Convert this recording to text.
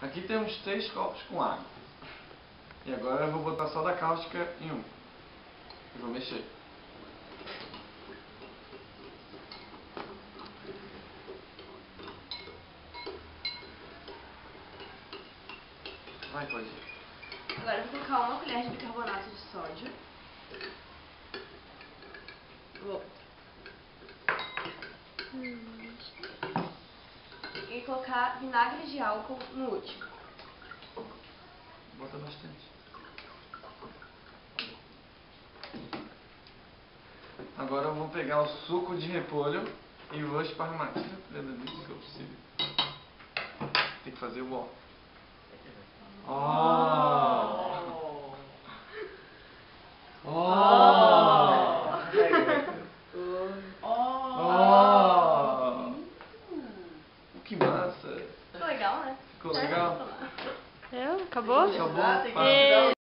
Aqui temos 3 copos com água. E agora eu vou botar só da cáustica em um. E vou mexer. Vai, pode ir. Agora eu vou colocar uma colher de bicarbonato de sódio. Vou. E colocar vinagre de álcool no último. Bota bastante. Agora eu vou pegar o suco de repolho e vou esparramar. Tira a colher dali que eu preciso. Tem que fazer o ó. Oh! Oh! Oh! Que massa! Ficou legal, né? Ficou legal? Acabou? Acabou.